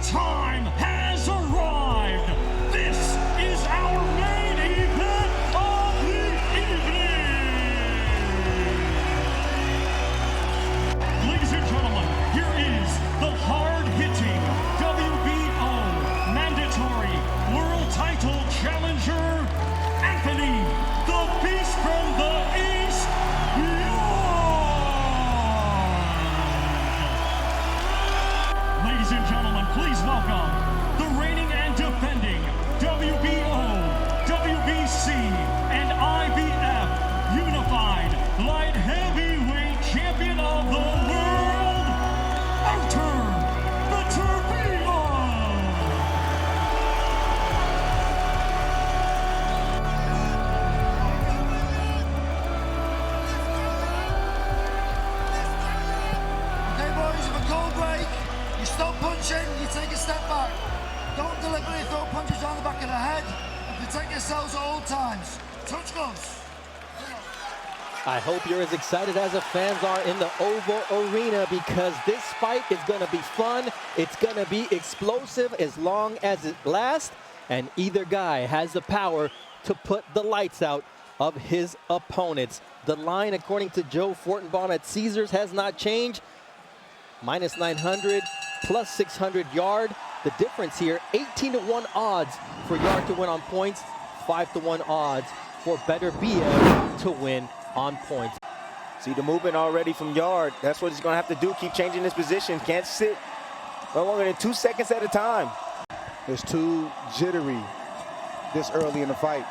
Time has arrived. This is our main event of the evening. Ladies and gentlemen, here is the hard-hitting WBO mandatory world title challenger, Anthony "The Beast from the East, Yarde." Ladies and gentlemen, please welcome the reigning and defending WBO, WBC, and IBF Unified Light Heavyweight Champion of the World, Artur Beterbiev. Okay, boys, if a goal break, you stop punching, you take a step back. Don't deliberately throw punches on the back of the head and protect yourselves at all times. Touch gloves. I hope you're as excited as the fans are in the Oval Arena, because this fight is going to be fun. It's going to be explosive as long as it lasts, and either guy has the power to put the lights out of his opponents. The line, according to Joe Fortenbaum at Caesars, has not changed. Minus 900, plus 600 Yarde. The difference here, 18-1 odds for Yarde to win on points, 5-1 odds for Beterbiev to win on points. See the movement already from Yarde. That's what he's going to have to do, keep changing his position. Can't sit no longer than 2 seconds at a time. It's too jittery this early in the fight.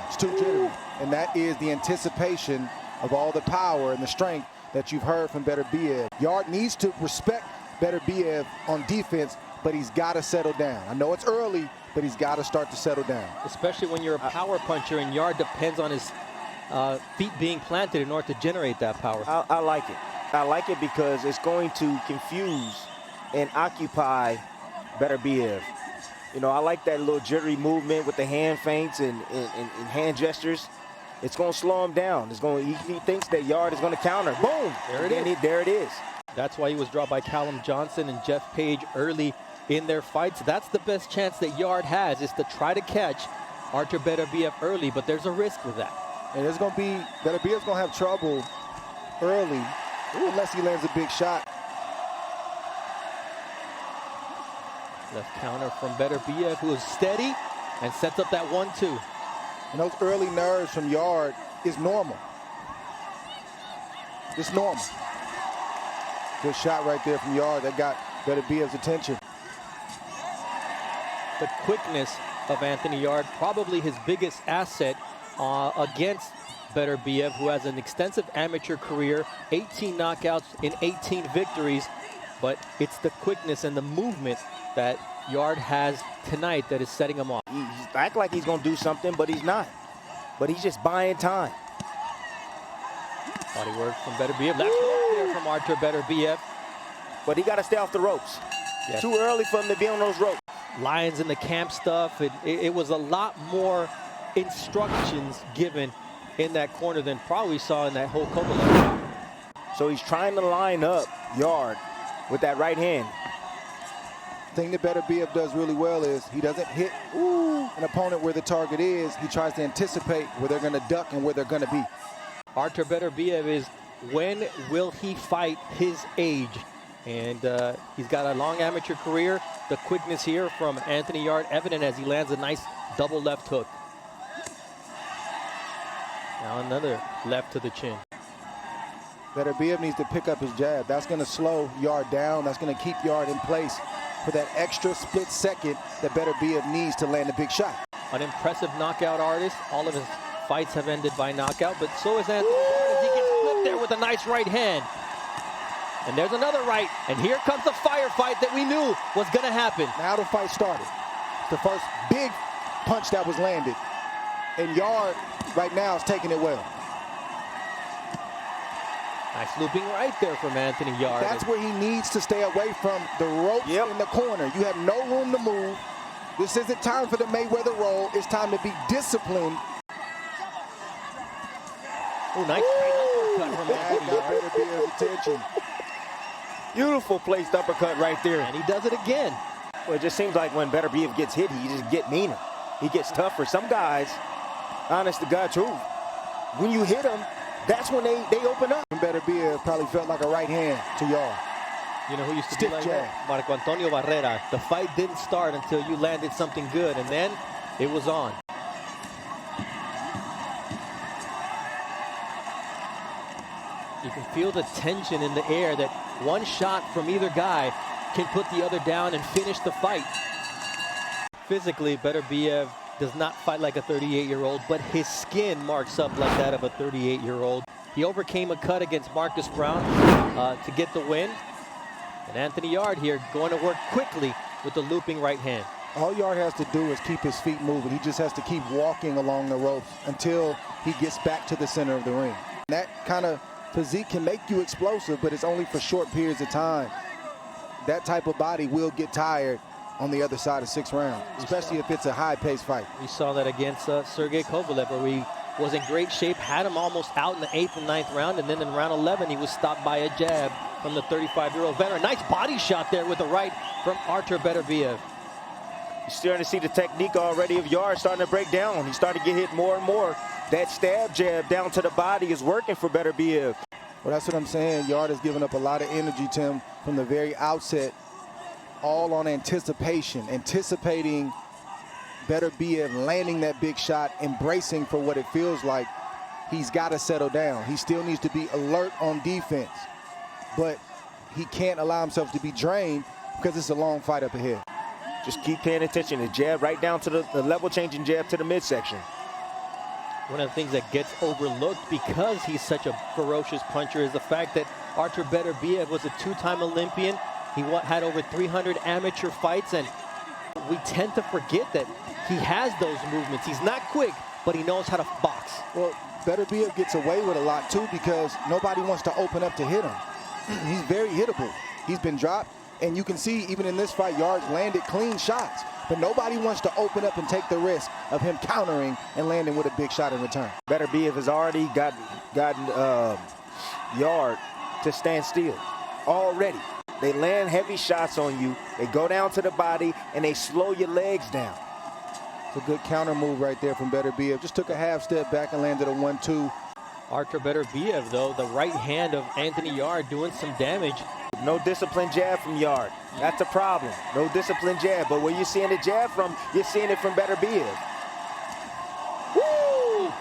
It's too jittery. And that is the anticipation of all the power and the strength that you've heard from Beterbiev. Yarde needs to respect Beterbiev on defense, but he's got to settle down. I know it's early, but he's got to start to settle down. Especially when you're a power puncher, and Yarde depends on his feet being planted in order to generate that power. I like it. I like it because it's going to confuse and occupy Beterbiev. You know, I like that little jittery movement with the hand feints and hand gestures. It's going to slow him down. He thinks that Yarde is going to counter. Boom! There it is. That's why he was dropped by Callum Johnson and Jeff Page early in their fights. That's the best chance that Yarde has, is to try to catch Artur Beterbiev early, but there's a risk with that. And it's going to be, Beterbiev's going to have trouble early unless he lands a big shot. Left counter from Beterbiev, who is steady and sets up that 1-2. And those early nerves from Yarde is normal. It's normal. Good shot right there from Yarde that got Beterbiev's attention. The quickness of Anthony Yarde, probably his biggest asset against Beterbiev, who has an extensive amateur career, 18 knockouts in 18 victories. But it's the quickness and the movement that Yarde has tonight that is setting him off. He's act like he's going to do something, but he's not. But he's just buying time. Body work from Beterbiev. Left hook there from Artur Beterbiev. But he got to stay off the ropes. Yes. Too early for him to be on those ropes. Lions in the camp stuff. It was a lot more instructions given in that corner than probably we saw in that whole Kovalev. So he's trying to line up Yarde with that right hand. The thing that Beterbiev does really well is he doesn't hit an opponent where the target is. He tries to anticipate where they're going to duck and where they're going to be. Artur Beterbiev is, when will he fight his age? And he's got a long amateur career. The quickness here from Anthony Yarde evident as he lands a nice double left hook. Now another left to the chin. Beterbiev needs to pick up his jab. That's going to slow Yarde down. That's going to keep Yarde in place for that extra split second that Beterbiev needs to land a big shot. An impressive knockout artist. All of his fights have ended by knockout, but so is Anthony Yarde as he gets flipped there with a nice right hand. And there's another right, and here comes the firefight that we knew was going to happen. Now the fight started. The first big punch that was landed. And Yarde right now is taking it well. Nice looping right there from Anthony Yarde. That's where he needs to stay away from the ropes in the corner. You have no room to move. This isn't time for the Mayweather roll. It's time to be disciplined. Oh, nice straight uppercut from Anthony Yarde. Beterbiev's attention. Beautiful placed uppercut right there. And he does it again. Well, it just seems like when Beterbiev gets hit, he just get meaner. He gets tougher. Some guys, honest to God truth, when you hit them, that's when they open up. Beterbiev probably felt like a right hand to Yarde. You know who used to Stiff be like jab. that? Marco Antonio Barrera. The fight didn't start until you landed something good, and then it was on. You can feel the tension in the air that one shot from either guy can put the other down and finish the fight. Physically, Beterbiev does not fight like a 38-year-old, but his skin marks up like that of a 38-year-old. He overcame a cut against Marcus Brown to get the win. And Anthony Yarde here going to work quickly with the looping right hand. All Yarde has to do is keep his feet moving. He just has to keep walking along the ropes until he gets back to the center of the ring. That kind of physique can make you explosive, but it's only for short periods of time. That type of body will get tired on the other side of 6 rounds, especially if it's a high-paced fight. We saw that against Sergey Kovalev, where he was in great shape, had him almost out in the 8th and 9th round, and then in round 11, he was stopped by a jab from the 35-year-old veteran. Nice body shot there with the right from Artur Beterbiev. You're starting to see the technique already of Yarde starting to break down. He's starting to get hit more and more. That stab jab down to the body is working for Beterbiev. Well, that's what I'm saying. Yarde has given up a lot of energy, Tim, from the very outset, all on anticipation, anticipating Beterbiev landing that big shot, embracing for what it feels like. He's got to settle down. He still needs to be alert on defense, but he can't allow himself to be drained because it's a long fight up ahead. Just keep paying attention. The jab right down to the level-changing jab to the midsection. One of the things that gets overlooked because he's such a ferocious puncher is the fact that Artur Beterbiev was a 2-time Olympian. He had over 300 amateur fights, and we tend to forget that he has those movements. He's not quick, but he knows how to box. Well, Beterbiev gets away with a lot, too, because nobody wants to open up to hit him. He's very hittable. He's been dropped, and you can see even in this fight, Yarde's landed clean shots, but nobody wants to open up and take the risk of him countering and landing with a big shot in return. Beterbiev has already gotten Yarde to stand still already. They land heavy shots on you. They go down to the body, and they slow your legs down. It's a good counter move right there from Beterbiev. Just took a half step back and landed a 1-2. Artur Beterbiev, though, the right hand of Anthony Yarde doing some damage. No disciplined jab from Yarde. That's a problem. No disciplined jab. But where you're seeing the jab from, you're seeing it from Beterbiev. Woo!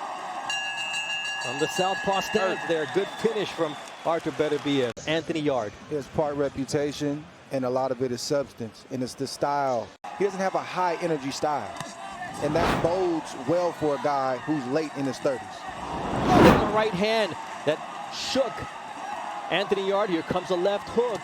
From the southpaw stance there, good finish from Artur Beterbiev. Anthony Yarde. It's part reputation, and a lot of it is substance, and it's the style. He doesn't have a high energy style, and that bodes well for a guy who's late in his 30s. The right hand that shook Anthony Yarde. Here comes a left hook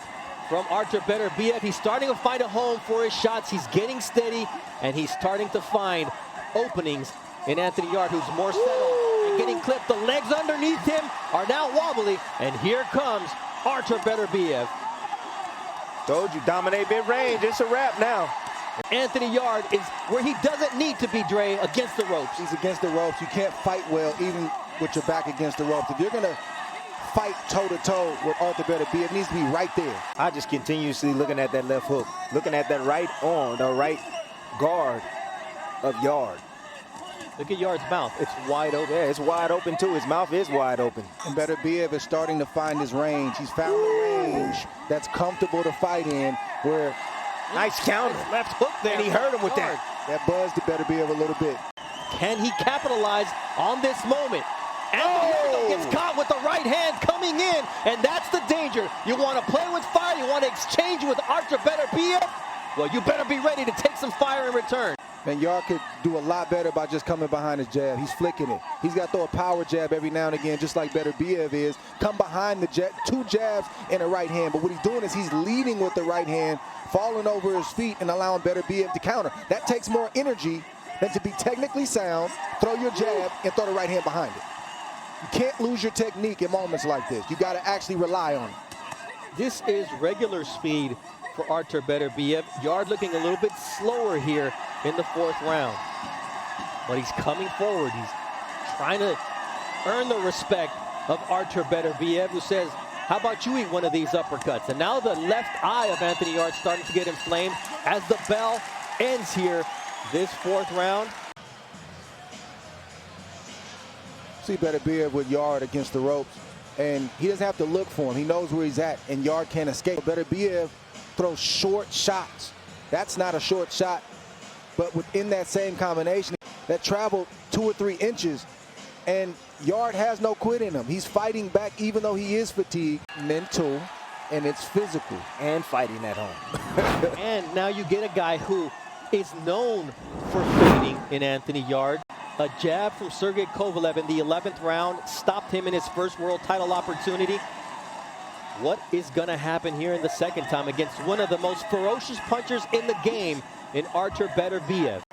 from Artur Beterbiev. He's starting to find a home for his shots. He's getting steady, and he's starting to find openings in Anthony Yarde, who's more settled and getting clipped. The legs underneath him are now wobbly, and here comes Artur Beterbiev. Told you, dominate mid-range. It's a wrap now. Anthony Yarde is where he doesn't need to be, Dre, against the ropes. He's against the ropes. You can't fight well even with your back against the ropes. If you're going to fight toe-to-toe with Artur Beterbiev, it needs to be right there. I just continuously looking at that left hook, looking at that right arm, the right guard of Yarde. Look at Yarde's mouth. It's wide open. Yeah, it's wide open, too. His mouth is wide open. And Beterbiev is starting to find his range. He's found a range that's comfortable to fight in, where nice counter. Left hook there. And he hurt him with that. That buzzed Beterbiev a little bit. Can he capitalize on this moment? Anthony Yarde gets caught with the right hand coming in, and that's the danger. You want to play with fire, you want to exchange with Artur Beterbiev? Well, you better be ready to take some fire in return. Man, Yarde could do a lot better by just coming behind his jab. He's flicking it. He's got to throw a power jab every now and again, just like Beterbiev is. Come behind the jab, 2 jabs and a right hand. But what he's doing is he's leading with the right hand, falling over his feet and allowing Beterbiev to counter. That takes more energy than to be technically sound, throw your jab, and throw the right hand behind it. You can't lose your technique in moments like this. You got to actually rely on it. This is regular speed for Artur Beterbiev. Yarde looking a little bit slower here in the fourth round. But he's coming forward. He's trying to earn the respect of Artur Beterbiev, who says, how about you eat one of these uppercuts? And now the left eye of Anthony Yarde starting to get inflamed as the bell ends here this fourth round. See Beterbiev with Yarde against the ropes, and he doesn't have to look for him. He knows where he's at, and Yarde can't escape. Beterbiev throws short shots. That's not a short shot, but within that same combination, that traveled 2 or 3 inches, and Yarde has no quit in him. He's fighting back even though he is fatigued. Mental, and it's physical. And fighting at home. And now you get a guy who is known for fading in Anthony Yarde. A jab from Sergey Kovalev in the 11th round stopped him in his first world title opportunity. What is going to happen here in the second time against one of the most ferocious punchers in the game in Artur Beterbiev?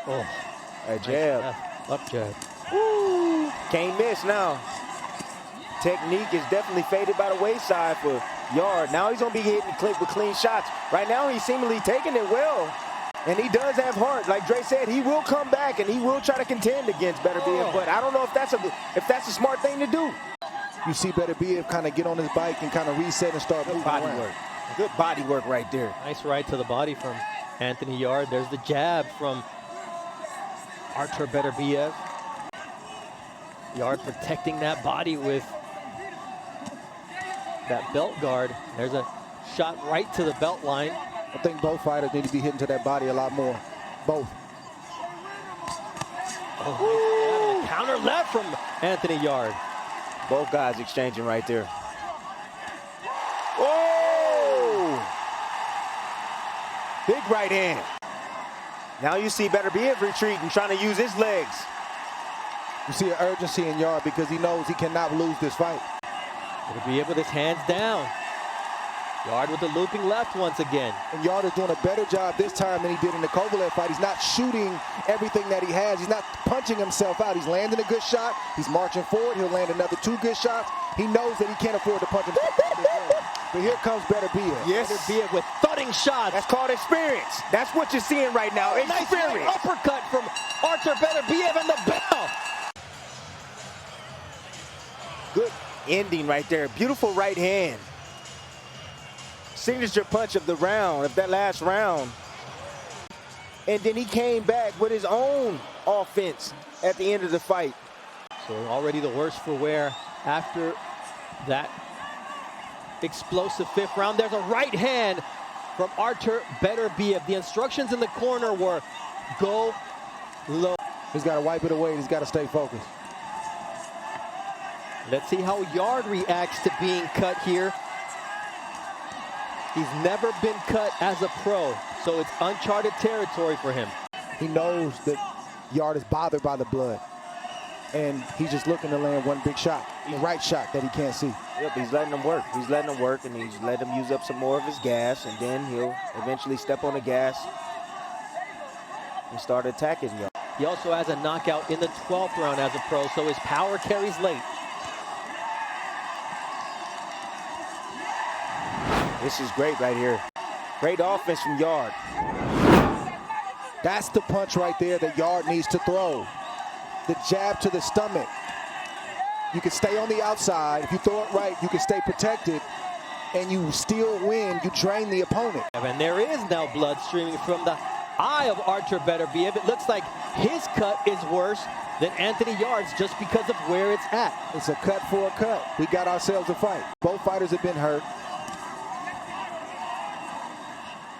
Oh, a jab. Nice up jab. Woo! Can't miss now. Technique is definitely faded by the wayside for Yarde. Now he's going to be hitting with clean shots. Right now he's seemingly taking it well. And he does have heart. Like Dre said, he will come back and he will try to contend against Beterbiev. But I don't know if that's a smart thing to do. You see Beterbiev kind of get on his bike and kind of reset and start moving body around. work. Good body work right there. Nice right to the body from Anthony Yarde. There's the jab from Artur Beterbiev. Yarde protecting that body with that belt guard. There's a shot right to the belt line. I think both fighters need to be hitting to that body a lot more. Both. Oh, nice counter left from Anthony Yarde. Both guys exchanging right there. Oh! Big right hand. Now you see Beterbiev retreating, trying to use his legs. You see an urgency in Yarde because he knows he cannot lose this fight. Beterbiev with his hands down. Yarde with the looping left once again. And Yarde is doing a better job this time than he did in the Kovalev fight. He's not shooting everything that he has. He's not punching himself out. He's landing a good shot. He's marching forward. He'll land another 2 good shots. He knows that he can't afford to punch himself out. But here comes Beterbiev. Yes. Beterbiev with thudding shots. That's called experience. That's what you're seeing right now. Nice right uppercut from Artur Beterbiev and the bell. Good ending right there. Beautiful right hand. Signature punch of the round, of that last round. And then he came back with his own offense at the end of the fight. So already the worse for wear after that explosive 5th round. There's a right hand from Artur Beterbiev. The instructions in the corner were go low. He's got to wipe it away. He's got to stay focused. Let's see how Yarde reacts to being cut here. He's never been cut as a pro, so it's uncharted territory for him. He knows that Yarde is bothered by the blood, and he's just looking to land one big shot, the right shot that he can't see. Yep, he's letting him work. He's letting him work, and he's letting him use up some more of his gas, and then he'll eventually step on the gas and start attacking Yarde. He also has a knockout in the 12th round as a pro, so his power carries late. This is great right here. Great offense from Yarde. That's the punch right there that Yarde needs to throw. The jab to the stomach. You can stay on the outside. If you throw it right, you can stay protected, and you still win. You drain the opponent. And there is now blood streaming from the eye of Artur Beterbiev. It looks like his cut is worse than Anthony Yarde's just because of where it's at. It's a cut for a cut. We got ourselves a fight. Both fighters have been hurt.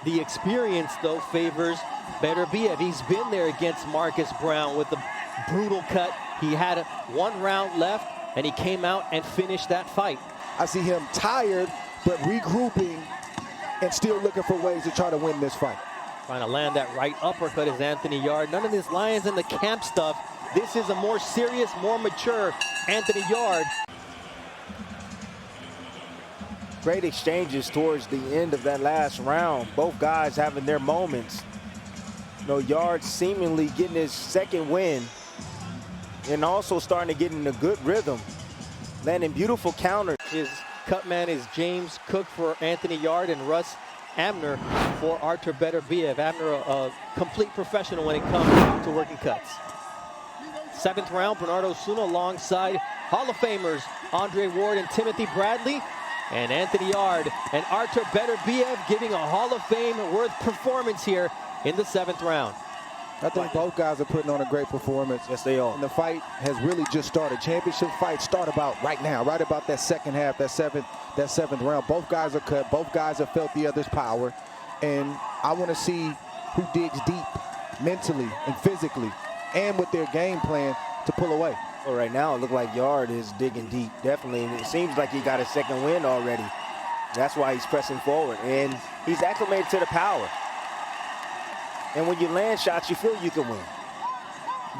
The experience, though, favors Beterbiev. He's been there against Marcus Brown with the brutal cut. He had 1 round left, and he came out and finished that fight. I see him tired, but regrouping and still looking for ways to try to win this fight. Trying to land that right uppercut is Anthony Yarde. None of this lions in the camp stuff. This is a more serious, more mature Anthony Yarde. Great exchanges towards the end of that last round. Both guys having their moments. You know, Yarde seemingly getting his 2nd win and also starting to get in a good rhythm, landing beautiful counters. His cut man is James Cook for Anthony Yarde and RUS Abner for Artur Beterbiev. Abner, a complete professional when it comes to working cuts. 7th round, Bernardo Suna alongside Hall of Famers Andre Ward and Timothy Bradley. And Anthony Yarde and Artur Beterbiev giving a Hall of Fame worth performance here in the 7th round. I think both guys are putting on a great performance. Yes, they are. And the fight has really just started. Championship fights start about right now, right about that second half, that seventh round. Both guys are cut. Both guys have felt the other's power. And I want to see who digs deep mentally and physically and with their game plan to pull away. Well, right now, it looks like Yarde is digging deep, definitely. And it seems like he got a second win already. That's why he's pressing forward. And he's acclimated to the power. And when you land shots, you feel you can win.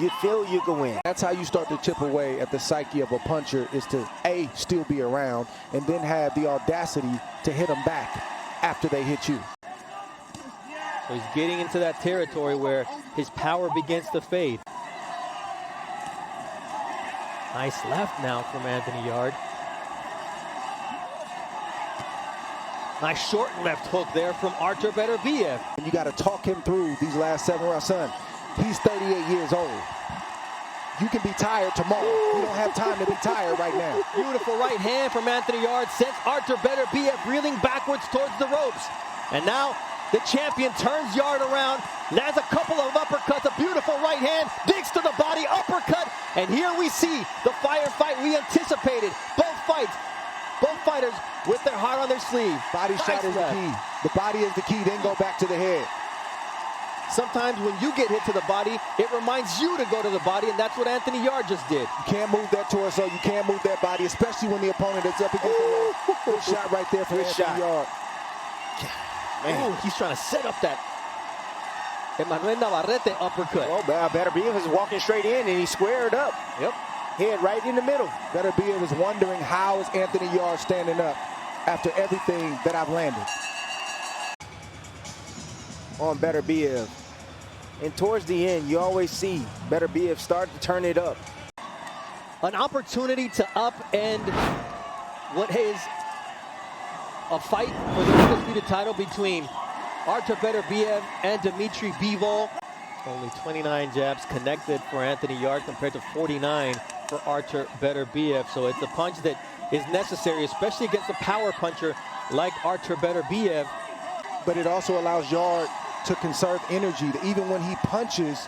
You feel you can win. That's how you start to chip away at the psyche of a puncher, is to, A, still be around, and then have the audacity to hit them back after they hit you. So he's getting into that territory where his power begins to fade. Nice left now from Anthony Yarde. Nice short left hook there from Artur Beterbiev. You got to talk him through these last 7 rounds. Son, he's 38 years old. You can be tired tomorrow. You don't have time to be tired right now. Beautiful right hand from Anthony Yarde sends Artur Beterbiev reeling backwards towards the ropes. And now the champion turns Yarde around, lands a couple of uppercuts, a beautiful right hand, digs to the body, uppercut, and here we see the firefight we anticipated. Both fighters with their heart on their sleeve. Body shot is the key. The body is the key, then go back to the head. Sometimes when you get hit to the body, it reminds you to go to the body, and that's what Anthony Yarde just did. You can't move that torso, you can't move that body, especially when the opponent is up against the wall. Good shot right there from Anthony Yarde. Man, he's trying to set up that Emmanuel Navarrete uppercut. Well, Beterbiev is walking straight in, and he squared up. Yep. Head right in the middle. Beterbiev is wondering, how is Anthony Yarde standing up after everything that I've landed? On Beterbiev. And towards the end, you always see Beterbiev start to turn it up. An opportunity to upend what is a fight for the undisputed title between Artur Beterbiev and Dimitri Bivol. Only 29 jabs connected for Anthony Yarde compared to 49 for Artur Beterbiev. So it's a punch that is necessary, especially against a power puncher like Artur Beterbiev. But it also allows Yarde to conserve energy. Even when he punches,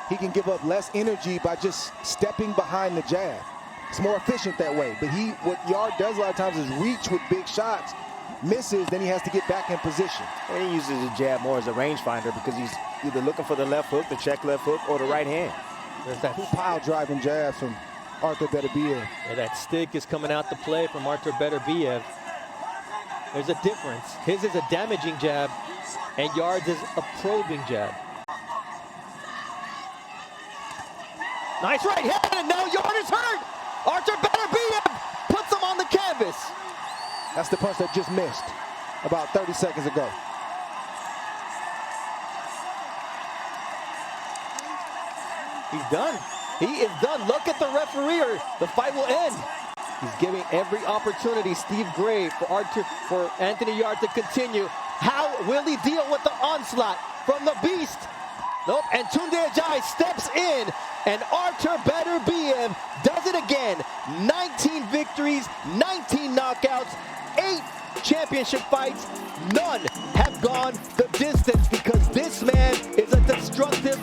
he can give up less energy by just stepping behind the jab. It's more efficient that way. But what Yarde does a lot of times is reach with big shots, misses, then he has to get back in position. And he uses the jab more as a rangefinder because he's either looking for the left hook, the check left hook, or the right hand. There's that pile driving jabs from Artur Beterbiev. Yeah, that stick is coming out to play from Artur Beterbiev. There's a difference. His is a damaging jab, and Yarde's is a probing jab. Nice right hand, and now Yarde is hurt. Artur Beterbiev puts him on the canvas. That's the punch that just missed about 30 seconds ago. He's done. He is done. Look at the referee, or the fight will end. He's giving every opportunity, Steve Gray, for Anthony Yarde to continue. How will he deal with the onslaught from the beast? Nope, and Tunde Ajayi steps in, and Artur Beterbiev does it again. 19 victories, 19 knockouts, 8 championship fights. None have gone the distance because this man is a destructive